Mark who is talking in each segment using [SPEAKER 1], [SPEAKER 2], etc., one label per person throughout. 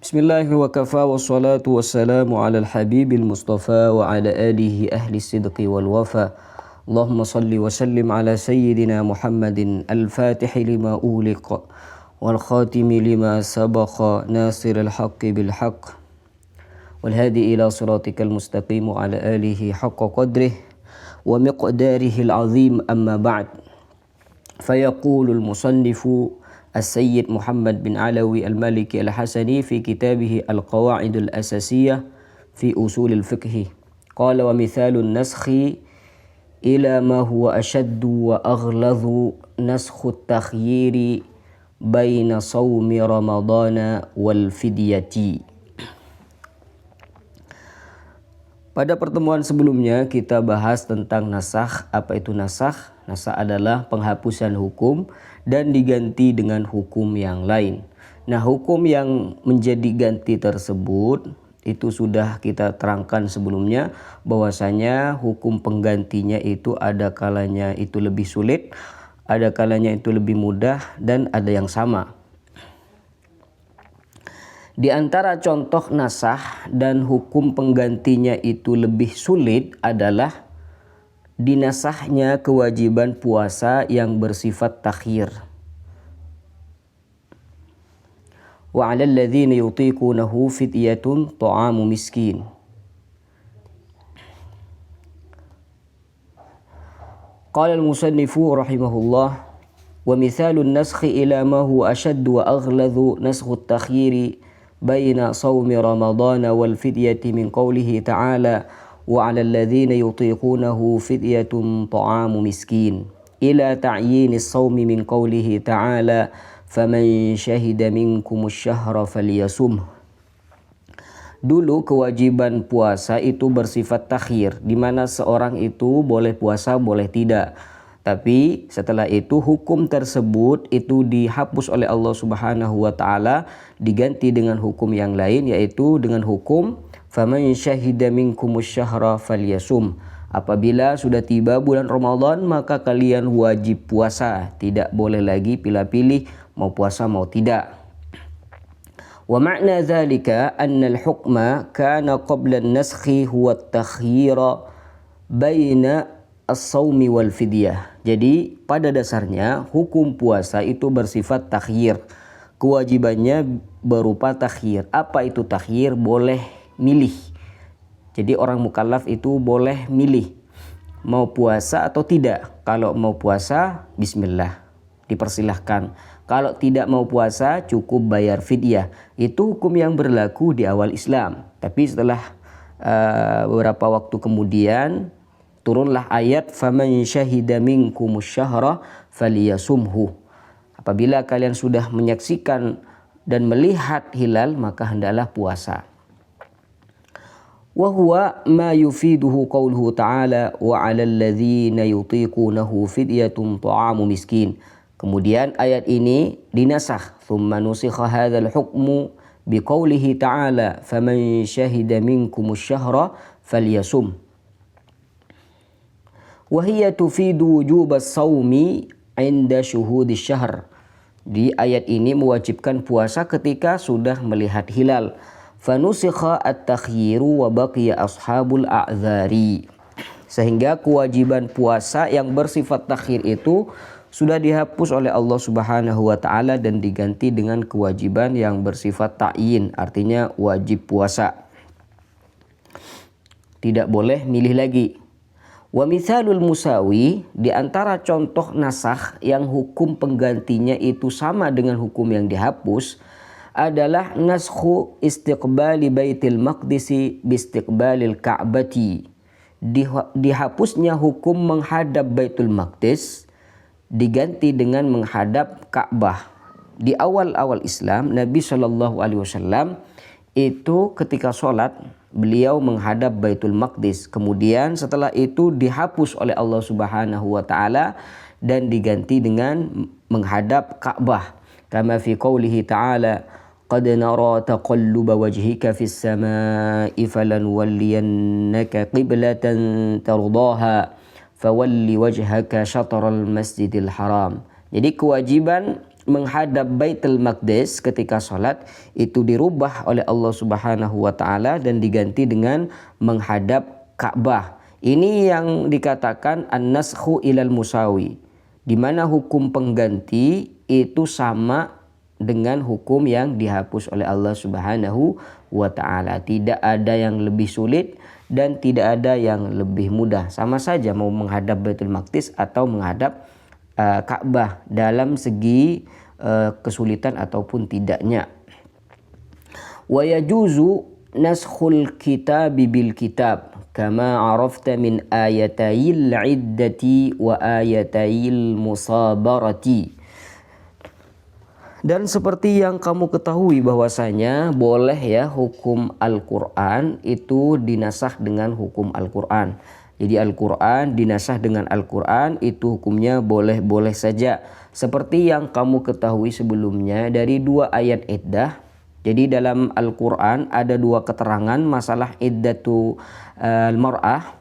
[SPEAKER 1] Bismillahirrahmanirrahim wa kafa wassalatu wassalamu ala al-habibil mustafa wa ala alihi ahli sidqi wal wafa. Allahumma salli wa sallim ala sayyidina Muhammadin al-fatihi lima uliqa wal khatimi lima sabaqa nasiril haqqi bil haqq wal hadi ila siratikal mustaqim wa ala alihi haqqa qadrih wa miqdarihi al-azim, amma ba'd. Fayaqulul musannifu السيد محمد بن علوي المالكي الحسني في كتابه القواعد الأساسية في أصول الفقه قال: ومثال النسخ إلى ما هو أشد وأغلظ نسخ التخيير بين صوم رمضان والفدية. Pada pertemuan sebelumnya kita bahas tentang nasakh. Apa itu nasakh? Nasakh adalah penghapusan hukum dan diganti dengan hukum yang lain. Nah, hukum yang menjadi ganti tersebut itu sudah kita terangkan sebelumnya, bahwasanya hukum penggantinya itu ada kalanya itu lebih sulit, ada kalanya itu lebih mudah, dan ada yang sama. Di antara contoh nasakh dan hukum penggantinya itu lebih sulit adalah dinasahnya kewajiban puasa yang bersifat takhir. Wa 'alal ladzina yutiqunahu fidyatun ta'amu miskin. Qala al-musannifu rahimahullah: wa mithalun naskhi ila ma huwa ashaddu wa aghladu naskhu at-takhyiri baina shaumi ramadhana wal fidyati min qawlihi ta'ala wa 'alal ladzina yutiqunahu fidyatun ta'amu miskin ila ta'yinis shaumi min qawlihi ta'ala faman syahida minkumusy syahra falyasum. Dulu kewajiban puasa itu bersifat takhir, di mana seorang itu boleh puasa boleh tidak. Tapi setelah itu hukum tersebut itu dihapus oleh Allah Subhanahu wa taala, diganti dengan hukum yang lain, yaitu dengan hukum faman syahida minkumusy syahra falyasum. Apabila sudah tiba bulan Ramadan, maka kalian wajib puasa, tidak boleh lagi pilih-pilih mau puasa mau tidak. Wa ma'na dzalika anna al-hukma kana qabla an-naskhi huwa at-takhyira baina as-shaumi wal fidyah. Jadi pada dasarnya hukum puasa itu bersifat takhyir. Kewajibannya berupa takhyir. Apa itu takhyir? Boleh milih. Jadi orang mukallaf itu boleh milih mau puasa atau tidak. Kalau mau puasa, bismillah, dipersilahkan. Kalau tidak mau puasa, cukup bayar fidyah. Itu hukum yang berlaku di awal Islam. Tapi setelah beberapa waktu kemudian turunlah ayat faman syahida minkumusy syahra falyasumhu. Apabila kalian sudah menyaksikan dan melihat hilal, maka hendaklah puasa. Wa huwa ma yufiduhu qauluhu ta'ala wa 'alal ladzina yutiqunahu fidyatun ta'amu miskin. Kemudian ayat ini dinasakh, thumma nusikha hadzal hukmu biqaulihi ta'ala faman syahida minkumusy syahra falyasum. Wahiyya tufidu wujubas shaumi 'inda syuhudisy syahr. Di ayat ini mewajibkan puasa ketika sudah melihat hilal. Fanusikha at-takhyiru wa baqiya ashabul a'dzari. Sehingga kewajiban puasa yang bersifat takhir itu sudah dihapus oleh Allah Subhanahu wa taala dan diganti dengan kewajiban yang bersifat ta'yin, artinya wajib puasa. Tidak boleh milih lagi. Wa mithalul musawi, di antara contoh nasakh yang hukum penggantinya itu sama dengan hukum yang dihapus adalah naskhu istiqbali baitil maqdisi biistiqbalil ka'bati. Dihapusnya hukum menghadap Baitul Maqdis diganti dengan menghadap Ka'bah. Di awal-awal Islam, Nabi Shallallahu Alaihi Wasallam itu ketika sholat beliau menghadap Baitul Maqdis. Kemudian setelah itu dihapus oleh Allah Subhanahu wa taala dan diganti dengan menghadap Ka'bah. Kama fi qoulihi ta'ala qad nara taqalluba wajhika fis samaa'i falanwalliyannaka qiblatan tardaha fawalli wajhaka syatral masjidil haram. Jadi kewajiban menghadap Baitul Maqdis ketika sholat itu dirubah oleh Allah Subhanahu wa taala dan diganti dengan menghadap Ka'bah. Ini yang dikatakan an-naskhu ilal musawi, di mana hukum pengganti itu sama dengan hukum yang dihapus oleh Allah Subhanahu wa taala. Tidak ada yang lebih sulit dan tidak ada yang lebih mudah. Sama saja mau menghadap Baitul Maqdis atau menghadap Ka'bah dalam segi kesulitan ataupun tidaknya. Wa yajuzu naskhul kitabi bil kitab kama arafta min ayatayil iddati wa ayatayil musabarati. Dan seperti yang kamu ketahui bahwasanya boleh ya hukum Al-Quran itu dinasah dengan hukum Al-Quran. Jadi Al-Quran dinasah dengan Al-Quran itu hukumnya boleh-boleh saja. Seperti yang kamu ketahui sebelumnya dari 2 ayat iddah. Jadi dalam Al-Quran ada 2 keterangan masalah iddatu al-mar'ah.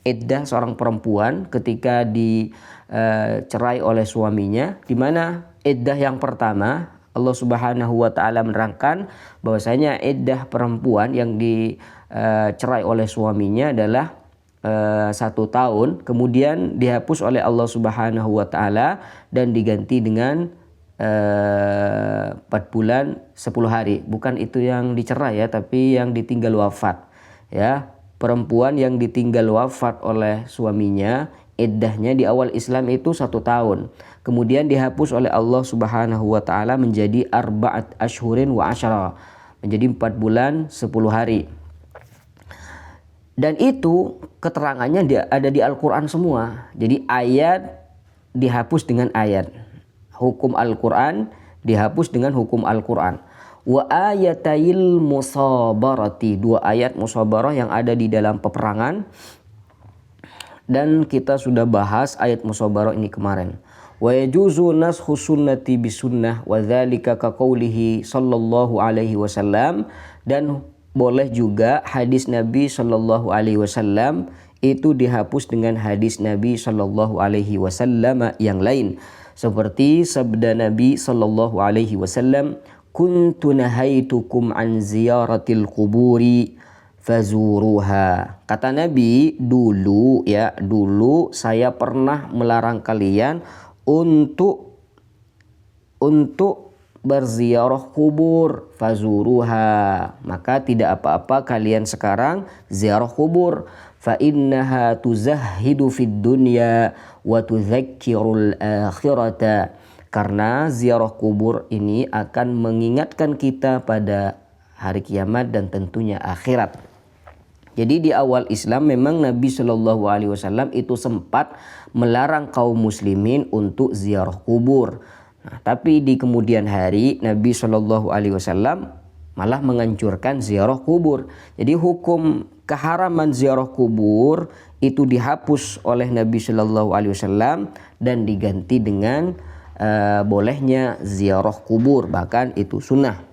[SPEAKER 1] Iddah seorang perempuan ketika dicerai oleh suaminya. Di mana iddah yang pertama Allah Subhanahu wa taala menerangkan bahwasanya iddah perempuan yang dicerai oleh suaminya adalah 1 tahun, kemudian dihapus oleh Allah Subhanahu wa taala dan diganti dengan 4 bulan 10 hari. Bukan itu yang dicerai ya, tapi yang ditinggal wafat. Ya, perempuan yang ditinggal wafat oleh suaminya, iddahnya di awal Islam itu 1 tahun. Kemudian dihapus oleh Allah Subhanahu wa taala menjadi 4 ashhurin wa asyara, menjadi 4 bulan 10 hari. Dan itu keterangannya ada di Al-Quran semua. Jadi ayat dihapus dengan ayat. Hukum Al-Quran dihapus dengan hukum Al-Quran. Wa ayatayil musabarati, 2 ayat musabarah yang ada di dalam peperangan. Dan kita sudah bahas ayat musabarah ini kemarin. Wa yajuzu naskhu sunnati bisunnah wa dzalika ka qaulihi sallallahu alaihi wasallam, dan boleh juga hadis Nabi sallallahu alaihi wasallam itu dihapus dengan hadis Nabi sallallahu alaihi wasallam yang lain. Seperti sabda Nabi sallallahu alaihi wasallam, kuntu nahaitukum an ziyaratil quburi fazuruha. Kata Nabi, dulu saya pernah melarang kalian untuk berziarah kubur, fazuruha, maka tidak apa-apa kalian sekarang ziarah kubur. Fa innaha tuzahhidu fid dunya wa tudzakkirul akhirata, karena ziarah kubur ini akan mengingatkan kita pada hari kiamat dan tentunya akhirat. Jadi di awal Islam memang Nabi Shallallahu Alaihi Wasallam itu sempat melarang kaum muslimin untuk ziarah kubur. Nah, tapi di kemudian hari Nabi Shallallahu Alaihi Wasallam malah menganjurkan ziarah kubur. Jadi hukum keharaman ziarah kubur itu dihapus oleh Nabi Shallallahu Alaihi Wasallam dan diganti dengan bolehnya ziarah kubur, bahkan itu sunnah.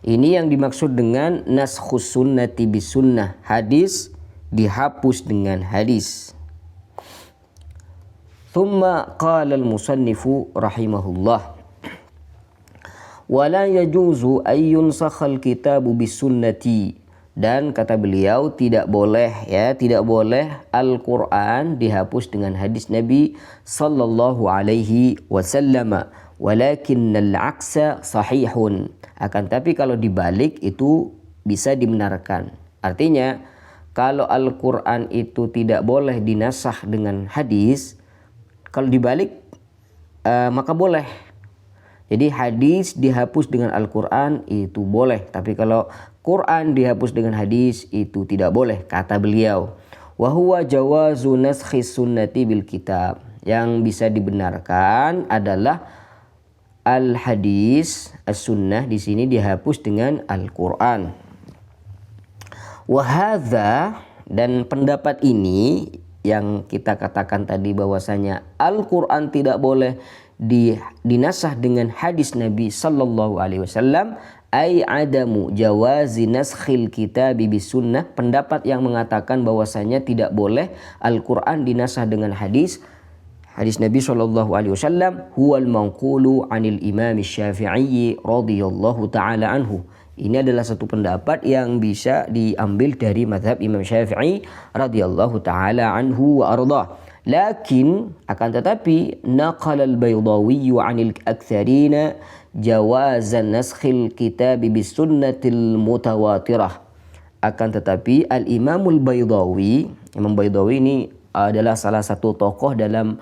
[SPEAKER 1] Ini yang dimaksud dengan naskhus sunnati bis sunnah, hadis dihapus dengan hadis. Thumma qala al-musannifu rahimahullah, wa la yajuzu ay yunsakha al-kitabu bis sunnati, dan kata beliau tidak boleh Al-Quran dihapus dengan hadis Nabi sallallahu alaihi wasallam, walakin al-aksa sahihun, akan tapi kalau dibalik itu bisa dibenarkan. Artinya kalau Al-Quran itu tidak boleh dinasah dengan hadis, kalau dibalik maka boleh. Jadi hadis dihapus dengan Al-Quran itu boleh, tapi kalau Quran dihapus dengan hadis itu tidak boleh, kata beliau. Wa huwa jawazu naskhis sunnati bil kitab, yang bisa dibenarkan adalah al-hadis, as-sunnah di sini dihapus dengan Al-Quran. Wa hadza, dan pendapat ini yang kita katakan tadi bahwasanya Al-Quran tidak boleh dinasah dengan hadis Nabi sallallahu alaihi wasallam, ay adamu jawazi naskhil kitabi bis sunnah, pendapat yang mengatakan bahwasanya tidak boleh Al-Quran dinasah dengan hadis. hadis Nabi sallallahu alaihi wasallam huwal manqulu 'anil Imam Syafi'i radhiyallahu taala anhu. Ini adalah satu pendapat yang bisa diambil dari mazhab Imam Syafi'i radhiyallahu taala anhu wa ardah. Lakin akan tetapi naqala al-Baydawi 'anil aktsarina jawazan naskhil kitab bis sunnatil mutawatirah. Akan tetapi Al-Imamul Baydawi, Imam Baydawi ini adalah salah satu tokoh dalam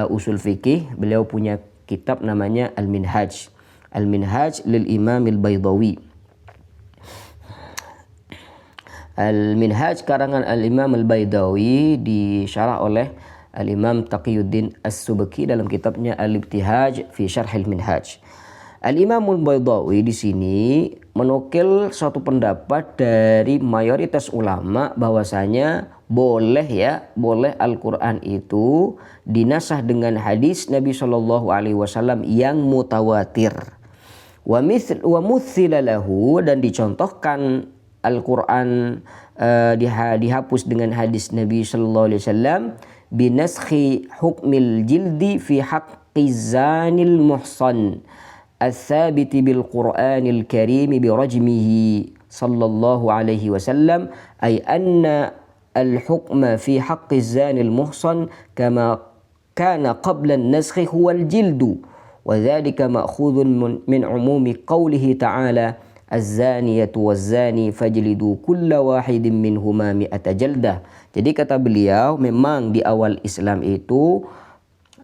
[SPEAKER 1] usul fikih. Beliau punya kitab namanya Al-Minhaj. Al-Minhaj lil Imam Al-Baydawi. Al-Minhaj karangan Al-Imam Al-Baydawi disyarah oleh Al-Imam Taqiyuddin As-Subki dalam kitabnya Al-Ibtihaj fi Syarh Al-Minhaj. Al-Imam Al-Baydawi di sini menukil suatu pendapat dari mayoritas ulama bahwasanya boleh Al-Quran itu dinasah dengan hadis Nabi Shallallahu Alaihi Wasallam yang mutawatir. Wa muthila lahu, dan dicontohkan Al-Quran dihapus dengan hadis Nabi Shallallahu Alaihi Wasallam binaskhi hukmil jildi fi haqqi zanil muhsan الثابت بالقرآن الكريم برجمه صلى الله عليه وسلم أي أن الحكم في حق الزاني المحصن كما كان قبل النسخ هو الجلد وذلك مأخوذ من عموم قوله تعالى الزانية والزاني فاجلدوا كل واحد منهما 100 جلدة. Jadi kata beliau, memang di awal Islam itu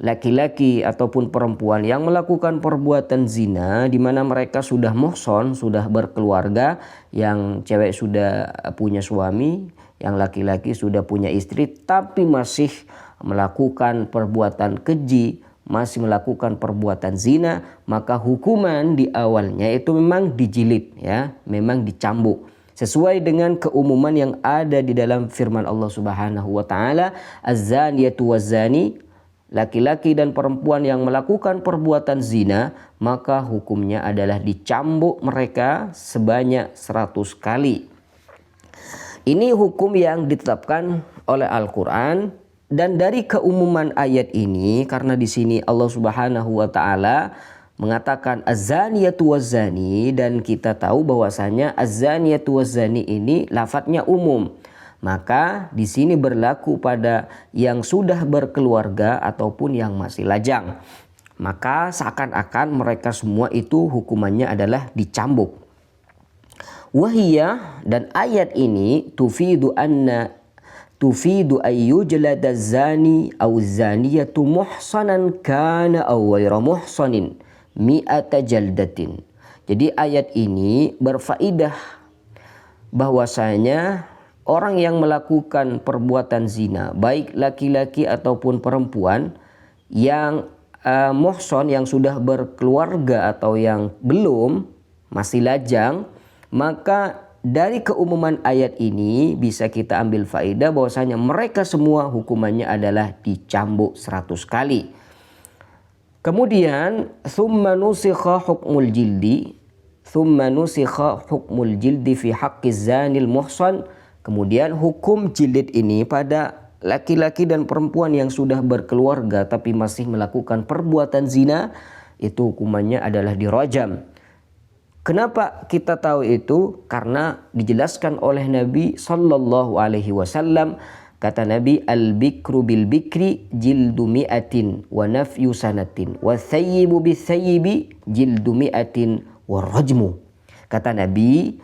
[SPEAKER 1] laki-laki ataupun perempuan yang melakukan perbuatan zina di mana mereka sudah muhson, sudah berkeluarga, yang cewek sudah punya suami, yang laki-laki sudah punya istri, tapi masih melakukan perbuatan keji, masih melakukan perbuatan zina, maka hukuman di awalnya itu memang dijilid, ya, memang dicambuk. Sesuai dengan keumuman yang ada di dalam firman Allah Subhanahu wa taala, az-zaniyatu waz-zani, laki-laki dan perempuan yang melakukan perbuatan zina, maka hukumnya adalah dicambuk mereka sebanyak 100 kali. Ini hukum yang ditetapkan oleh Al-Quran, dan dari keumuman ayat ini, karena di sini Allah Subhanahu wa taala mengatakan az-zaniyatu waz-zani, dan kita tahu bahwasanya az-zaniyatu waz-zani ini lafadznya umum. Maka di sini berlaku pada yang sudah berkeluarga ataupun yang masih lajang. Maka seakan-akan mereka semua itu hukumannya adalah dicambuk. Wahiyah, dan ayat ini tufidu ayyujlada zani aw zaniyatu muhsanan kana aw ghayra muhsanin 100 jaldatin. Jadi ayat ini berfaedah bahwasanya orang yang melakukan perbuatan zina, baik laki-laki ataupun perempuan, yang muhson, yang sudah berkeluarga atau yang belum, masih lajang, maka dari keumuman ayat ini bisa kita ambil faedah bahwasanya mereka semua hukumannya adalah dicambuk 100 kali. Kemudian thumma nusikha hukmul jildi fi haqqiz zanil muhsan. Kemudian hukum jilid ini pada laki-laki dan perempuan yang sudah berkeluarga tapi masih melakukan perbuatan zina, itu hukumannya adalah dirajam. Kenapa kita tahu itu? Karena dijelaskan oleh Nabi sallallahu alaihi wasallam, kata Nabi, al-bikru bil bikri jildu mi'atin wa nafyu sanatin wa thayyibu bis thayyibi jildu mi'atin wa rajmu. Kata Nabi,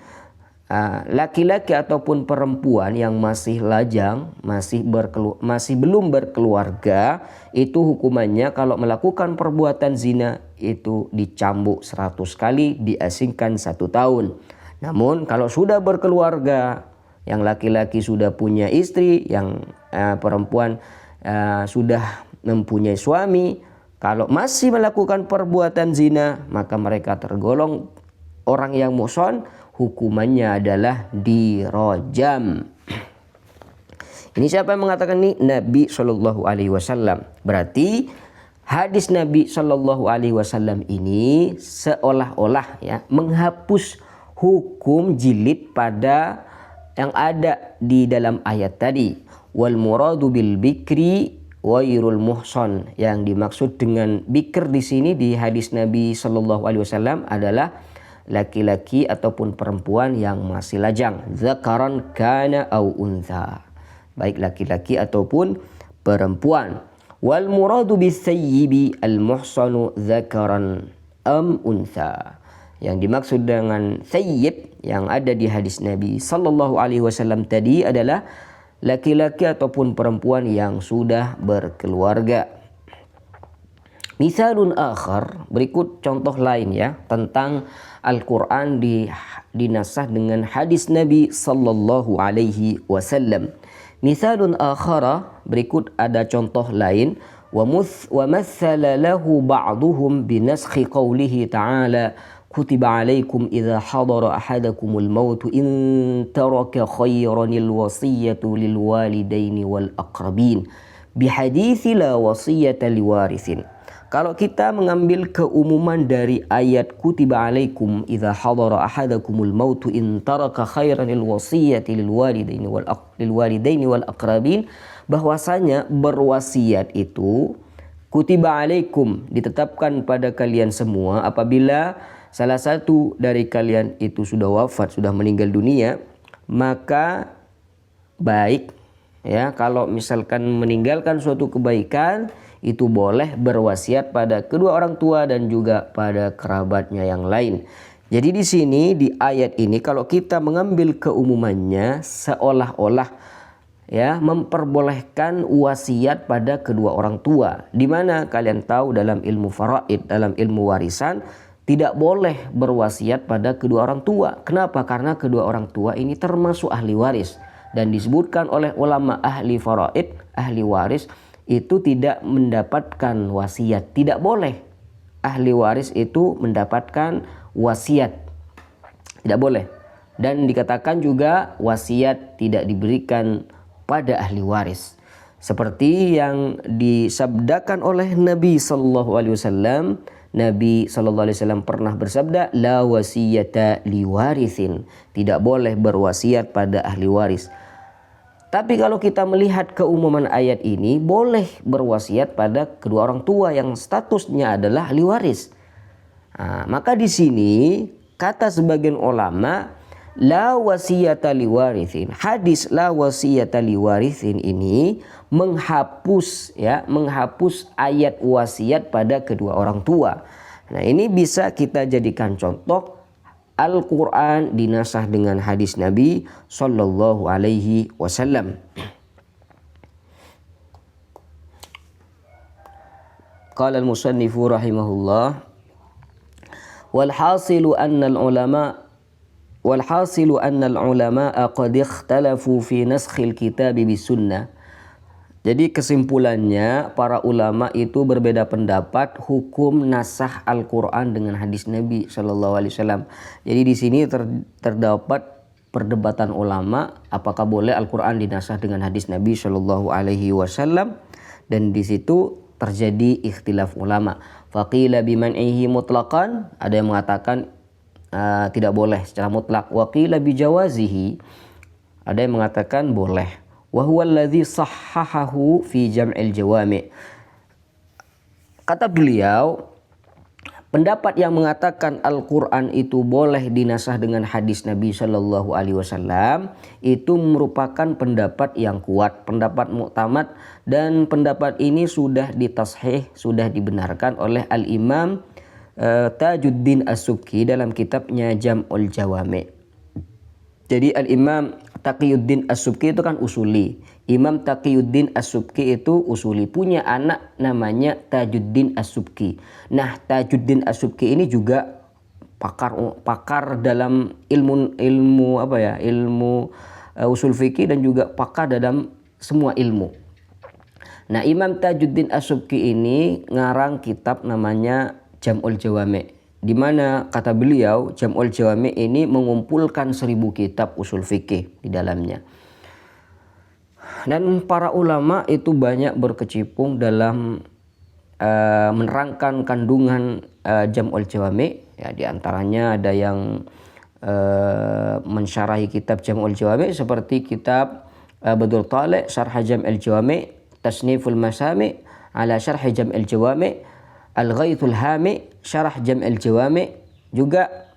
[SPEAKER 1] laki-laki ataupun perempuan yang masih lajang, masih belum berkeluarga, itu hukumannya kalau melakukan perbuatan zina itu dicambuk 100 kali, diasingkan 1 tahun. Namun kalau sudah berkeluarga, yang laki-laki sudah punya istri, yang perempuan sudah mempunyai suami, kalau masih melakukan perbuatan zina, maka mereka tergolong orang yang muhson, hukumannya adalah dirajam. Ini siapa yang mengatakan ini? Nabi Shallallahu Alaihi Wasallam. Berarti hadis Nabi Shallallahu Alaihi Wasallam ini seolah-olah ya menghapus hukum jilid pada yang ada di dalam ayat tadi. Wal muradu bil bikri ghairul muhsan. Yang dimaksud dengan bikr di sini di hadis Nabi sallallahu alaihi wasallam adalah laki-laki ataupun perempuan yang masih lajang, zakaran kana au untha, baik laki-laki ataupun perempuan. Wal muradu bis sayyibi al muhsanu zakaran am untha. Yang dimaksud dengan sayyib yang ada di hadis Nabi sallallahu alaihi wasallam tadi adalah laki-laki ataupun perempuan yang sudah berkeluarga. Misalun akhar, berikut contoh lain ya tentang Al-Quran dinasah dengan hadis Nabi sallallahu alaihi wasallam. Misalun akhara, berikut ada contoh lain. Wa mathala lahu ba'duhum binaskhi qawlihi ta'ala kutiba alaikum idha hadara ahadakumul mautu in taraka khayranil wasiyatu lil walidaini wal aqrabin bihadithi la wasiyata liwarithin. Kalau kita mengambil keumuman dari ayat kutiba alaikum idza hadara ahadakumul mautu in taraka khairanil wasiyati lil walidaini wal aqrabin, bahwasanya berwasiat itu kutiba alaikum ditetapkan pada kalian semua apabila salah satu dari kalian itu sudah wafat, sudah meninggal dunia, maka baik ya kalau misalkan meninggalkan suatu kebaikan itu boleh berwasiat pada kedua orang tua dan juga pada kerabatnya yang lain. Jadi di sini di ayat ini kalau kita mengambil keumumannya seolah-olah ya memperbolehkan wasiat pada kedua orang tua. Di mana kalian tahu dalam ilmu faraid, dalam ilmu warisan tidak boleh berwasiat pada kedua orang tua. Kenapa? Karena kedua orang tua ini termasuk ahli waris dan disebutkan oleh ulama ahli faraid, ahli waris itu tidak mendapatkan wasiat. Tidak boleh ahli waris itu mendapatkan wasiat. Tidak boleh. Dan dikatakan juga wasiat tidak diberikan pada ahli waris. Seperti yang disabdakan oleh Nabi sallallahu alaihi wasallam. Nabi sallallahu alaihi wasallam pernah bersabda, la wasiyata liwarithin. Tidak boleh berwasiat pada ahli waris. Tapi kalau kita melihat keumuman ayat ini, boleh berwasiat pada kedua orang tua yang statusnya adalah ahli waris. Maka di sini kata sebagian ulama la wasiyata liwarithin. Hadis la wasiyata liwarithin ini menghapus ayat wasiat pada kedua orang tua. Nah, ini bisa kita jadikan contoh. Al-Quran dinasah dengan hadis Nabi sallallahu alaihi wasallam. Qala al-musannifu rahimahullah walhasilu anna al-ulama qad ikhtalafu fi naskhil kitabi bis sunnah. Jadi kesimpulannya para ulama itu berbeda pendapat hukum nasah Al-Quran dengan hadis Nabi Shallallahu Alaihi Wasallam. Jadi di sini terdapat perdebatan ulama apakah boleh Al-Quran dinasah dengan hadis Nabi Shallallahu Alaihi Wasallam, dan di situ terjadi ikhtilaf ulama. Faqila biman'ihi mutlaqan, ada yang mengatakan tidak boleh secara mutlak. Waqila bijawazihi, ada yang mengatakan boleh. Wa huwa alladhi sahhahahu fi jam'il jawami'. Kata beliau, pendapat yang mengatakan Al-Quran itu boleh dinasah dengan hadis Nabi Shallallahu Alaihi Wasallam itu merupakan pendapat yang kuat, pendapat muktamad, dan pendapat ini sudah ditashih, sudah dibenarkan oleh Al-Imam Tajuddin As-Subki dalam kitabnya Jam'ul Jawami'. Jadi Al-Imam Taqiyuddin As-Subki itu kan usuli. Imam Taqiyuddin As-Subki itu usuli, punya anak namanya Tajuddin As-Subki. Nah, Tajuddin As-Subki ini juga pakar dalam ilmu usul fikih dan juga pakar dalam semua ilmu. Nah, Imam Tajuddin As-Subki ini ngarang kitab namanya Jam'ul Jawami'. Di mana kata beliau Jam'ul Jawami' ini mengumpulkan 1000 kitab usul fikih di dalamnya. Dan para ulama itu banyak berkecimpung dalam menerangkan kandungan Jam'ul Jawami'. Ya, di antaranya ada yang mensyarahi kitab Jam'ul Jawami' seperti kitab Badrul Talib Syarh Jam'ul Jawami', Tasniful Masami' ala Syarh Jam'il Jawami', Al-Ghaithul Hami' Syarah Jam'il Jawami'. Juga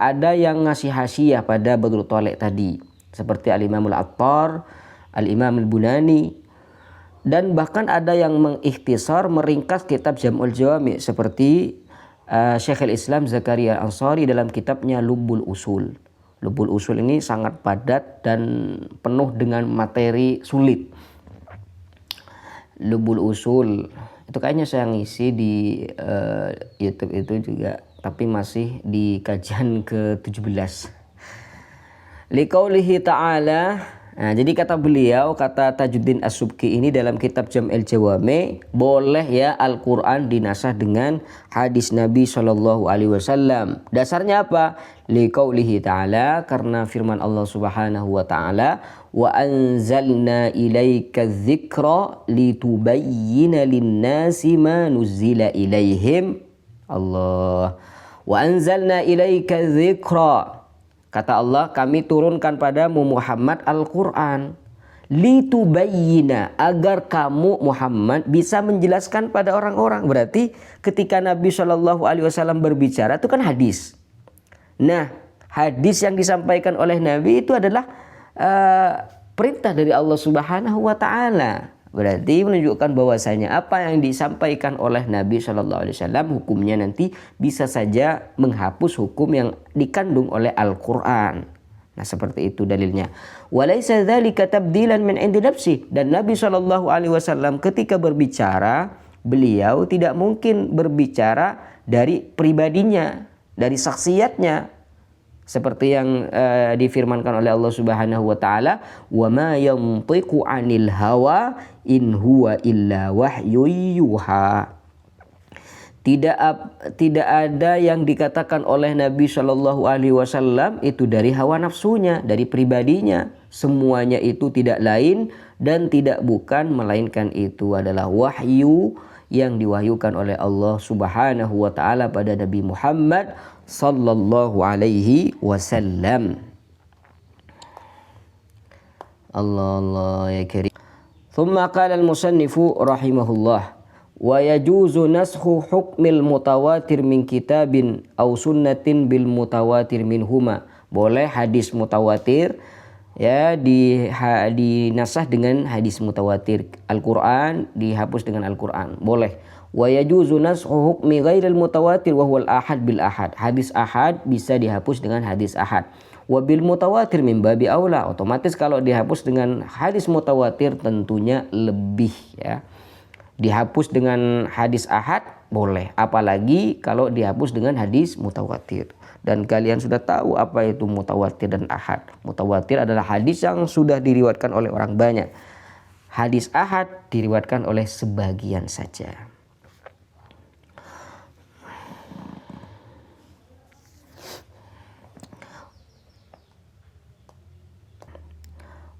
[SPEAKER 1] ada yang ngasih hasiah pada Badrut Thaliq tadi, seperti Al-Imamul Attar, Al-Imam Al-Bunani, dan bahkan ada yang mengikhtisar, meringkas kitab Jam'ul Jawami' seperti Syekhul Islam Zakaria Ansari dalam kitabnya Lubbul Usul. Lubbul Usul ini sangat padat dan penuh dengan materi sulit. Lubbul Usul itu kayaknya saya ngisi di YouTube itu juga, tapi masih di kajian ke-17. Liqaulihi ta'ala. Nah, jadi kata beliau, kata Tajuddin As-Subki ini dalam kitab Jam'il Jawami', boleh ya Al-Quran dinasah dengan hadis Nabi SAW. Dasarnya apa? Liqaulihi ta'ala, karena firman Allah Subhanahu wa ta'ala, wa anzalna ilaika dzikra litubayyina linnasi ma nuzzila ilaihim. Allah. Wa anzalna ilaika dzikra. Kata Allah, kami turunkan padamu Muhammad Al-Quran. Litubayyina, agar kamu Muhammad bisa menjelaskan pada orang-orang. Berarti ketika Nabi SAW berbicara itu kan hadis. Nah, hadis yang disampaikan oleh Nabi itu adalah perintah dari Allah Subhanahu wa ta'ala. Berarti menunjukkan bahwasanya apa yang disampaikan oleh Nabi SAW hukumnya nanti bisa saja menghapus hukum yang dikandung oleh Al-Quran. Nah, seperti itu dalilnya. Walaysa dzalika tabdilan min indi nafsi. Dan Nabi SAW ketika berbicara, beliau tidak mungkin berbicara dari pribadinya, dari saksiatnya. Seperti yang difirmankan oleh Allah Subhanahu wa taala, "Wa ma yantiqu 'anil hawa in huwa illa wahyun yuha." Tidak ada yang dikatakan oleh Nabi Shallallahu alaihi wasallam itu dari hawa nafsunya, dari pribadinya. Semuanya itu tidak lain dan tidak bukan melainkan itu adalah wahyu yang diwahyukan oleh Allah Subhanahu wa taala pada Nabi Muhammad sallallahu alaihi wasallam. Allah ya karim. Thumma qala al-musannifu rahimahullah, wa yajuzu nasxu hukmil mutawatir min kitabin aw sunnatin bil mutawatir minhuma. Boleh hadis mutawatir ya dinasah dengan hadis mutawatir. Al-Qur'an dihapus dengan Al-Qur'an. Boleh. Wa yajuzu nasxu hukmi ghairil mutawatir wa huwal ahad bil ahad. Hadis ahad bisa dihapus dengan hadis ahad. Wa bil mutawatir min babi aula. Otomatis kalau dihapus dengan hadis mutawatir tentunya lebih ya. Dihapus dengan hadis ahad boleh, apalagi kalau dihapus dengan hadis mutawatir. Dan kalian sudah tahu apa itu mutawatir dan ahad. Mutawatir adalah hadis yang sudah diriwayatkan oleh orang banyak. Hadis ahad diriwayatkan oleh sebagian saja.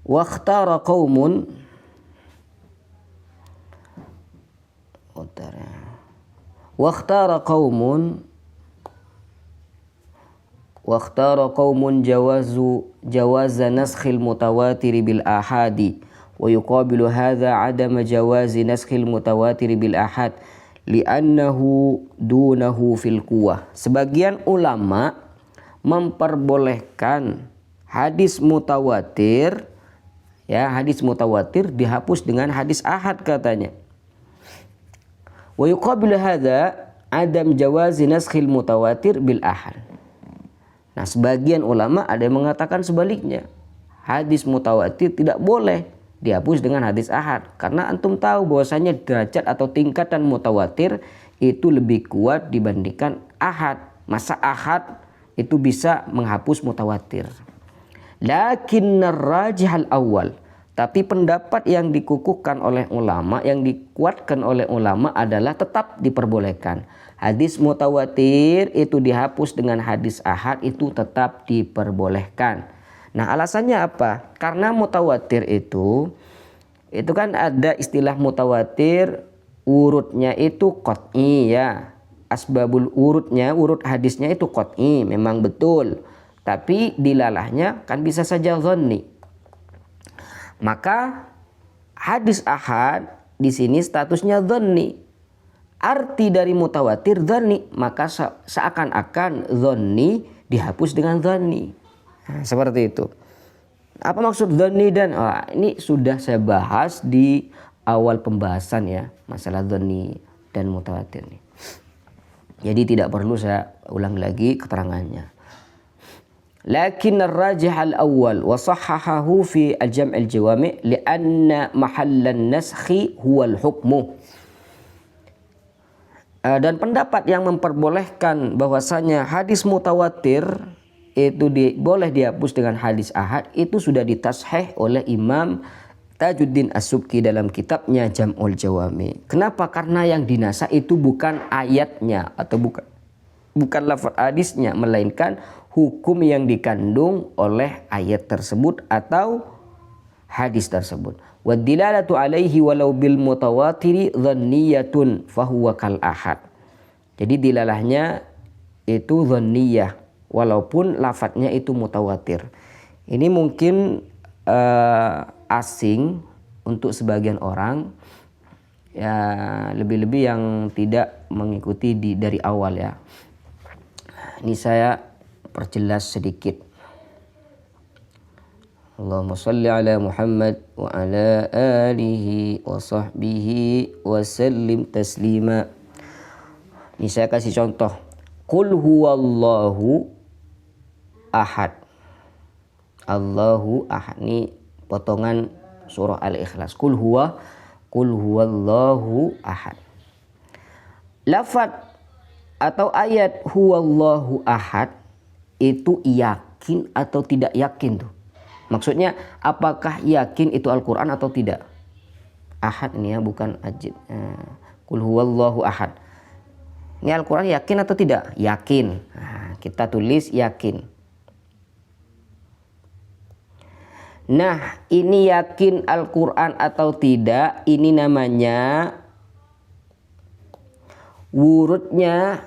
[SPEAKER 1] Wakhtara qaumun jawaza naskhil mutawatir bil ahadi wa yuqabilu hadha adama jawazi naskhil mutawatir bil ahad li'annahu dunahu fil quwwah. Sebagian ulama memperbolehkan hadis mutawatir ya, hadis mutawatir dihapus dengan hadis ahad katanya. Wa yuqabilu hadza adam jawazi naskhil mutawatir bil ahad. Nah, sebagian ulama ada yang mengatakan sebaliknya. Hadis mutawatir tidak boleh dihapus dengan hadis ahad, karena antum tahu bahwasanya derajat atau tingkatan mutawatir itu lebih kuat dibandingkan ahad. Masa ahad itu bisa menghapus mutawatir. Lakinnar rajihal awal, tapi pendapat yang dikukuhkan oleh ulama, yang dikuatkan oleh ulama adalah tetap diperbolehkan. Hadis mutawatir itu dihapus dengan hadis ahad itu tetap diperbolehkan. Nah, alasannya apa? Karena mutawatir itu kan ada istilah mutawatir, urutnya itu qat'i ya. Asbabul urutnya, urut hadisnya itu qat'i, memang betul. Tapi dilalahnya kan bisa saja dhanni. Maka hadis ahad di sini statusnya dhanni. Arti dari mutawatir dhanni, maka seakan-akan dhanni dihapus dengan dhanni. Nah, seperti itu. Apa maksud dhanni dan ini sudah saya bahas di awal pembahasan ya, masalah dhanni dan mutawatir nih. Jadi tidak perlu saya ulang lagi keterangannya. Lakin ar-rajih al-awwal wa sahhahahu fi al-jam' al-jawami' li'anna mahallan naskhi huwa al-hukmu. Dan pendapat yang memperbolehkan bahwasanya hadis mutawatir itu boleh dihapus dengan hadis ahad itu sudah ditashih oleh Imam Tajuddin As-Subki dalam kitabnya Jam'ul Jawami. Kenapa? Karena yang dinasakh itu bukan ayatnya atau bukan lafaz hadisnya, melainkan hukum yang dikandung oleh ayat tersebut atau hadis tersebut. Wad-dilalatu alaihi walau bil mutawatiri dhanniyatun fahuwa kal ahad. Jadi dilalahnya itu dhanniyah walaupun lafadznya itu mutawatir. Ini mungkin asing untuk sebagian orang ya, lebih-lebih yang tidak mengikuti dari awal ya. Ini saya perjelas sedikit. Allahumma salli ala Muhammad wa ala alihi wa sahbihi wa sallim taslima. Ini saya kasih contoh. Qul huwallahu ahad. Allahu ahad. Ini potongan surah Al-Ikhlas. Qul huwallahu ahad. Lafaz atau ayat huwallahu ahad itu yakin atau tidak yakin tuh. Maksudnya apakah yakin itu Al-Quran atau tidak? Ahad ini ya, bukan ajid. Qul huwallahu ahad. Ini Al-Quran yakin atau tidak? Yakin. Nah, kita tulis yakin. Nah, ini yakin Al-Quran atau tidak, ini namanya wurudnya.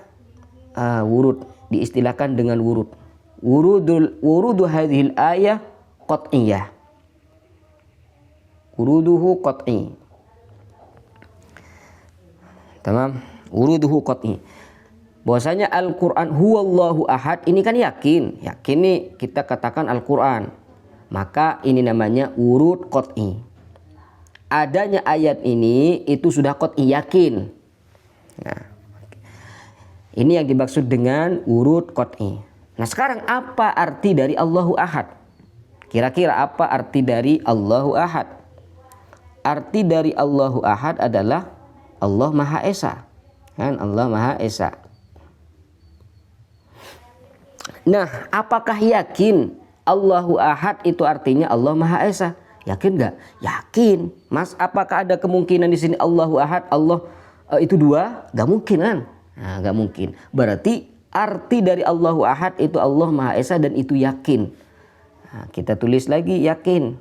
[SPEAKER 1] Wurud diistilahkan dengan wurud. Wurudu hadhil ayah qat'iyah. Wuruduhu qat'i. Tamam? Wuruduhu qat'i. Bahwasanya Al-Qur'an huwallahu ahad ini kan yakin. Yakin nih kita katakan Al-Qur'an. Maka ini namanya wurud qat'i. Adanya ayat ini itu sudah qat'i, yakin. Nah, ini yang dimaksud dengan wurud qat'i. Nah, sekarang apa arti dari Allahu ahad? Kira-kira apa arti dari Allahu ahad? Arti dari Allahu ahad adalah Allah Maha Esa. Kan? Allah Maha Esa. Nah, apakah yakin Allahu ahad itu artinya Allah Maha Esa? Yakin nggak? Yakin. Mas, apakah ada kemungkinan di sini Allahu ahad, Allah itu dua? Nggak mungkin kan? Nah, nggak mungkin. Berarti arti dari Allahu ahad itu Allah Maha Esa dan itu yakin. Nah, kita tulis lagi yakin.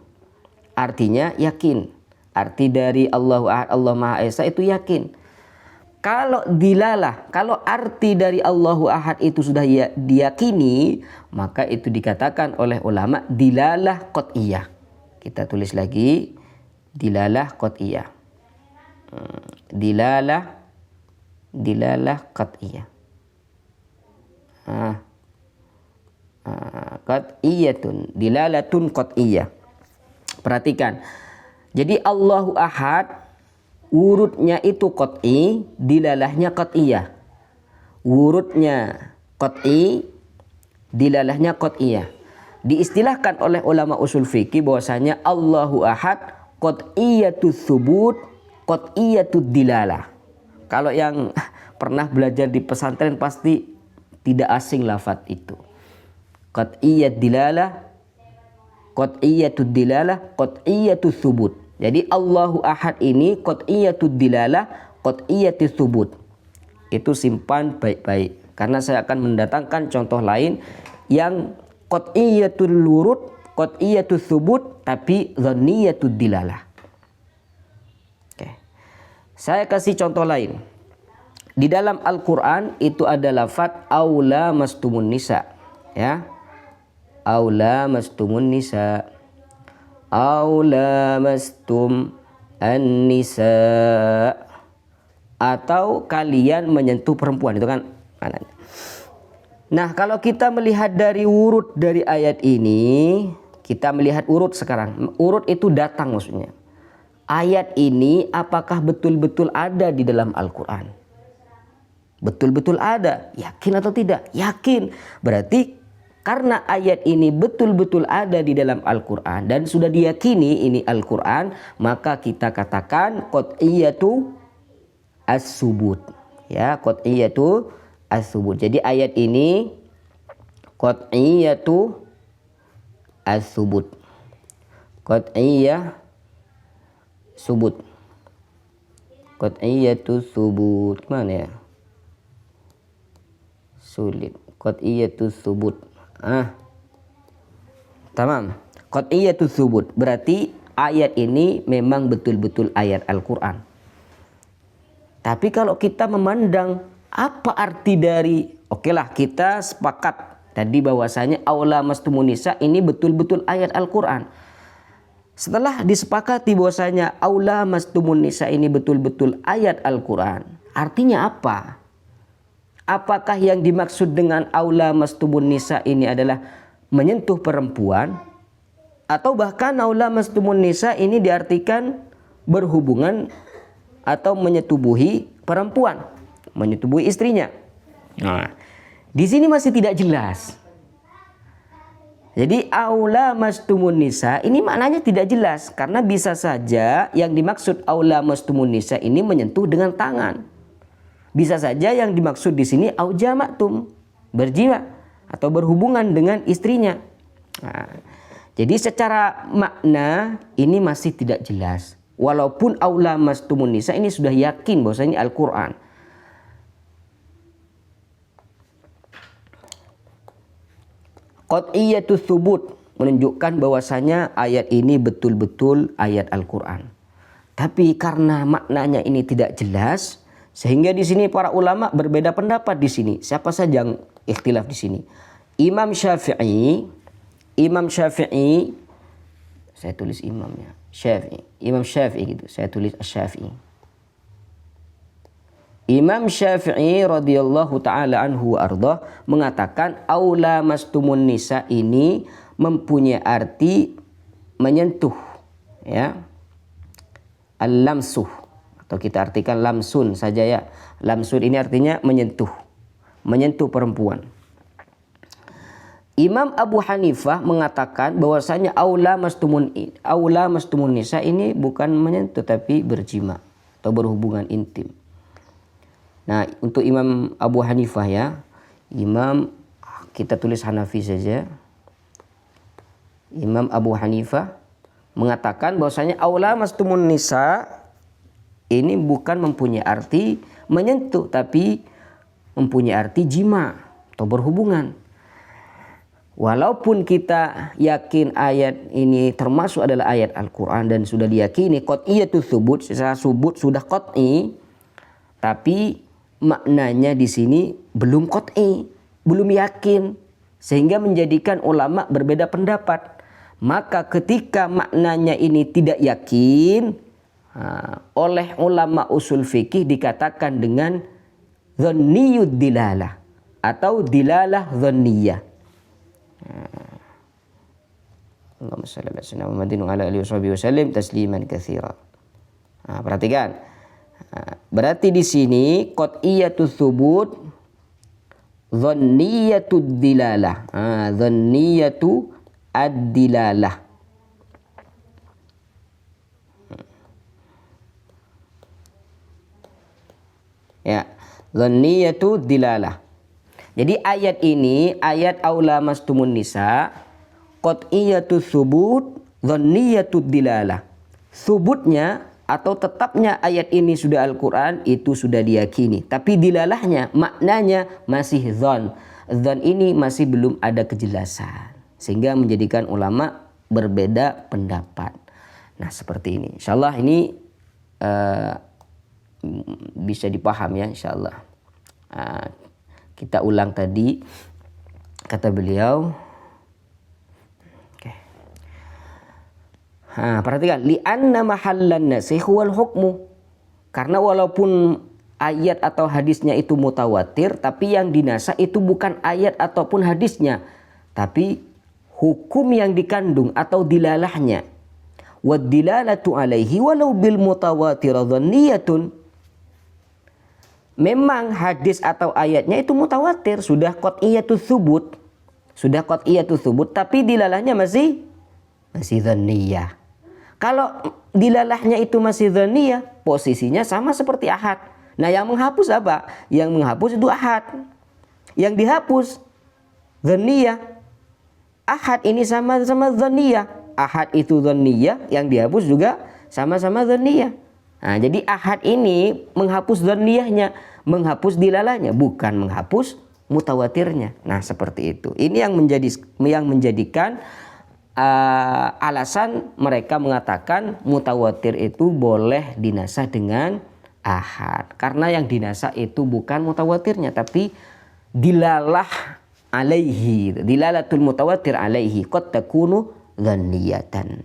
[SPEAKER 1] Artinya yakin. Arti dari Allahu ahad, Allah Maha Esa itu yakin. Kalau dilalah, kalau arti dari Allahu ahad itu sudah diyakini, maka itu dikatakan oleh ulama dilalah qat'iyah. Kita tulis lagi dilalah qat'iyah. Dilalah qat'iyah. Qat'iyatun, dilalatun qat'iyah. Perhatikan. Jadi Allahu ahad wurudnya itu qat'i, dilalahnya qat'iyah. Wurudnya qat'i, dilalahnya qat'iyah. Diistilahkan oleh ulama usul fikih bahwasanya Allahu ahad qat'iyatul tsubut, qat'iyatud dilalah. Kalau yang pernah belajar di pesantren pasti tidak asing lafaz itu. Qat'iyat dilalah, qat'iyatud dilalah, qat'iyatul tsubut. Jadi Allahu ahad ini qat'iyatud dilalah, qat'iyatul tsubut. Itu simpan baik-baik karena saya akan mendatangkan contoh lain yang qat'iyatul wurud, qat'iyatul tsubut tapi dhanniyatud dilalah. Oke. Saya kasih contoh lain. Di dalam Al-Qur'an itu ada lafaz aula mastumun nisa, ya. Aula mastumun nisa. Aula mastum an-nisa, atau kalian menyentuh perempuan, itu kan maknanya. Nah, kalau kita melihat dari urut dari ayat ini, kita melihat urut sekarang. Urut itu datang maksudnya. Ayat ini apakah betul-betul ada di dalam Al-Quran? Betul-betul ada. Yakin atau tidak? Yakin. Berarti karena ayat ini betul-betul ada di dalam Al-Quran dan sudah diyakini ini Al-Quran, maka kita katakan qat'iyatu as-subut. Ya, qat'iyatu as-subut. Jadi ayat ini qat'iyatu as-subut. Qat'iyah subut. Qat'iyatu subut. Mana ya? Sulit. Qat'iyatu subut. Tamam. Qat'iyatu subut. Berarti ayat ini memang betul-betul ayat Al-Quran. Tapi kalau kita memandang apa arti dari, okelah kita sepakat tadi bahwasanya aula mastumun nisa ini betul-betul ayat Al-Quran. Setelah disepakati bahwasanya aula mastumun nisa ini betul-betul ayat Al-Quran, artinya apa? Apakah yang dimaksud dengan aula mastumun nisa ini adalah menyentuh perempuan? Atau bahkan aula mastumun nisa ini diartikan berhubungan atau menyetubuhi perempuan, menyetubuhi istrinya. Nah, di sini masih tidak jelas. Jadi aula mastumun nisa ini maknanya tidak jelas karena bisa saja yang dimaksud aula mastumun nisa ini menyentuh dengan tangan. Bisa saja yang dimaksud di sini aujamatum, berjima atau berhubungan dengan istrinya. Nah, jadi secara makna ini masih tidak jelas. Walaupun aula mastumun nisa ini sudah yakin bahwasanya Al-Quran. Qat'iyatu tsubut menunjukkan bahwasanya ayat ini betul-betul ayat Al-Quran. Tapi karena maknanya ini tidak jelas, sehingga di sini para ulama berbeda pendapat di sini. Siapa saja yang ikhtilaf di sini? Imam Syafi'i, saya tulis imamnya, Imam Syafi'i gitu, saya tulis Asy-Syafi'i. Imam Syafi'i radhiyallahu taala anhu ardah mengatakan aula mastumun nisa ini mempunyai arti menyentuh, ya. Al-lamsuh atau kita artikan lamsun saja ya. Lamsun ini artinya menyentuh perempuan. Imam Abu Hanifah mengatakan bahwasanya aula mastumun nisa ini bukan menyentuh tapi berjima atau berhubungan intim. Nah, untuk Imam Abu Hanifah ya, kita tulis Hanafi saja. Imam Abu Hanifah mengatakan bahwasanya aula mastumun nisa ini bukan mempunyai arti menyentuh tapi mempunyai arti jima atau berhubungan. Walaupun kita yakin ayat ini termasuk adalah ayat Al-Quran dan sudah diyakini qat'iyatu tsubut, secara subut sudah qat'i, tapi maknanya di sini belum qat'i, belum yakin, sehingga menjadikan ulama berbeda pendapat. Maka ketika maknanya ini tidak yakin, oleh ulama usul fikih dikatakan dengan dhanniyud dilalah atau dilalah dhanniyah. Allahumma shalli ala sayyidina Muhammadin wa ala alihi wasallim tasliman katsira. Perhatikan. Berarti di sini qat'iyatu tsubut dhanniyatu dilalah. Dhanniyatu ad-dilalah. Ya, dhanniyatu dilalah. Jadi ayat ini, ayat aula mastumun nisa, qat'iyatu tsubut dhanniyatu dilalah. Subutnya atau tetapnya ayat ini sudah Al-Quran itu sudah diyakini. Tapi dilalahnya, maknanya masih dhon. Dhon ini masih belum ada kejelasan. Sehingga menjadikan ulama berbeda pendapat. Nah seperti ini. InsyaAllah ini bisa dipaham ya insyaAllah. Kita ulang tadi. Kata beliau. Perhatikan, li'anna mahallan nasikh wal hukmu. Karena walaupun ayat atau hadisnya itu mutawatir, tapi yang dinasakh itu bukan ayat ataupun hadisnya, tapi hukum yang dikandung atau dilalahnya. Wad dilalatu alaihi walau bil mutawatir dhanniyatun. Memang hadis atau ayatnya itu mutawatir, sudah qat'iyatus tsubut. Sudah qat'iyatus tsubut, tapi dilalahnya masih dhanniyah. Kalau dilalahnya itu masih dhanniyah, posisinya sama seperti ahad. Nah, yang menghapus apa? Yang menghapus itu ahad. Yang dihapus dhanniyah. Ahad ini sama-sama dhanniyah. Ahad itu dhanniyah, yang dihapus juga sama-sama dhanniyah. Nah, jadi ahad ini menghapus dhanniyahnya, menghapus dilalahnya, bukan menghapus mutawatirnya. Nah, seperti itu. Ini yang menjadikan alasan mereka mengatakan mutawatir itu boleh dinasakh dengan ahad. Karena yang dinasakh itu bukan mutawatirnya, tapi dilalah alaihi. Dilalatul mutawatir alaihi qad takunu dhanniyatan.